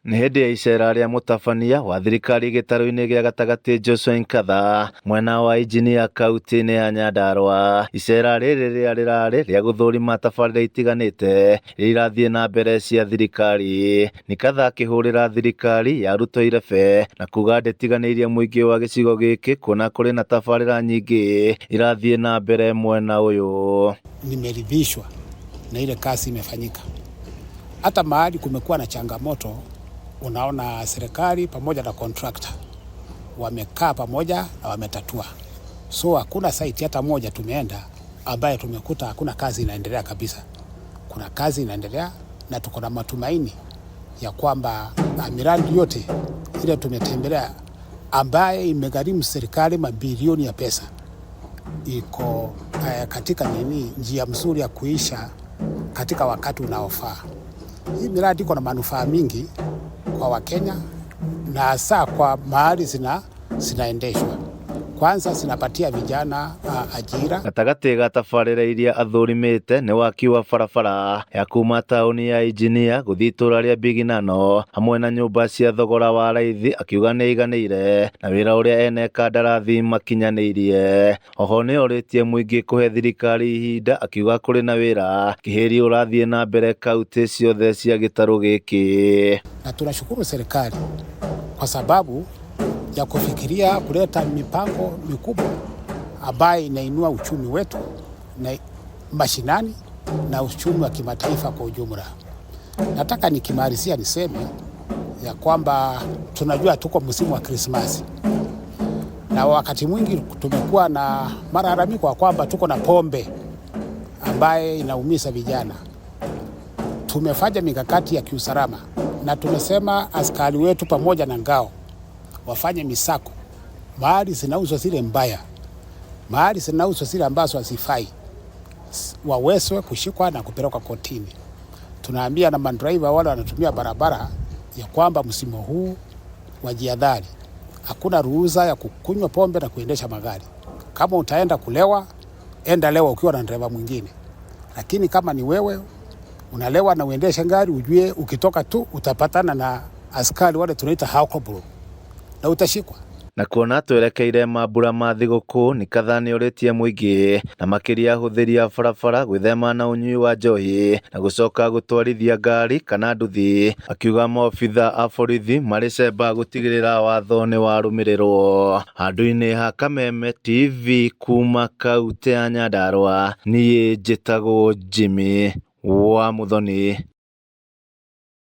Nĩ hĩndĩ ya icera rĩa mũtabania wa thirikari gĩtarũ-inĩ gĩa gatagatĩ Joshua Nkatha mwena wa injinia kaunti-inĩ ya Nyandarua. Icera rĩrĩ rĩarĩ rĩa gũthũrima tabarĩra itiganĩte iria irathiĩ na mbere cia thirikari. Nkatha akĩhũrĩra thirikari ya Ruto irebe na kuga ndĩtiganĩirie mũingĩ wa gĩcigo gĩkĩ kuona kũrĩ na tabarĩra nyingĩ irathiĩ na mbere mwena ũyũ. Nimeridhishwa na ile kazi imefanyika. Hata mahali kumekuwa na changamoto, unaona serikali pamoja na contractor wamekaa pamoja na wametatua. So hakuna site hata moja tumeenda ambaye tumekuta hakuna kazi inaendelea kabisa. Kuna kazi inaendelea na tuko na matumaini ya kwamba miradi yote ile tumetembelea ambaye imegharimu serikali mabilioni ya pesa iko katika njia mzuri ya kuisha katika wakati unaofaa. Hii miradi iko na manufaa mingi kwa Wakenya na hasa kwa mahali zinaendeshwa. Kwanza zinapatia vijana ajira. Gatagatĩ ga tabarĩra iria athũrimĩte nĩ waki wa barabara ya kuma taũni ya Injinia gũthiĩ itũra rĩa Biginano hamwe na nyũmba cia thogora wa raithi, akiuga nĩ iganĩire na wĩra ũrĩa ene kandarathi makinyanĩirie. Oho nĩ orĩtie mũingĩ kũhe thirikari ihinda, akiuga kũrĩ na wĩra kĩhĩri ũrathiĩ na mbere kaunti ciothe cia gĩtarũ gĩkĩ. Na tunashukuru serikali kwa sababu ya kufikiria kuleta mipango mikubwa ambayo inainua uchumi wetu na mashinani na uchumi wa kimataifa kwa ujumla. Nataka nikimalizia niseme ya kwamba tunajua tuko msimu wa Krismasi. Na wakati mwingi tumekuwa na malalamiko kwamba tuko na pombe ambaye inaumiza vijana. Tumefanya mikakati ya kiusalama na tumesema askari wetu pamoja na ngao wafanye misako mahali zinauzwa zile mbaya, mahali zinauzwa zile ambazo hazifai, wawezwe kushikwa na kupelekwa kotini. Tunaambia na mandriver wale wanatumia barabara ya kwamba msimu huu wajihadhari. Hakuna ruhusa ya kukunywa pombe na kuendesha magari. Kama utaenda kulewa, enda lewa ukiwa na dereva mwingine. Lakini kama ni wewe unalewa na uendesha gari, ujue ukitoka tu utapatana na askari wale tunaita hawkable na utashikwa. Na kuona twerekeire mambura ma thigũkũ, Nkatha nĩ orĩtie mũingĩ na makĩria ahũthĩri a barabara gwĩthema na ũnyui wa njohi na gũcoka gũtwarithia ngari kana nduthi, akiuga maobitha a borithi marĩ cemba gũtigĩrĩra watho nĩ warũmĩrĩrwo. Handũ-inĩ ha Kameme TV kuma kaunti ya Nyandarua, niĩ njĩtagwo Jimmy wa Muthoni.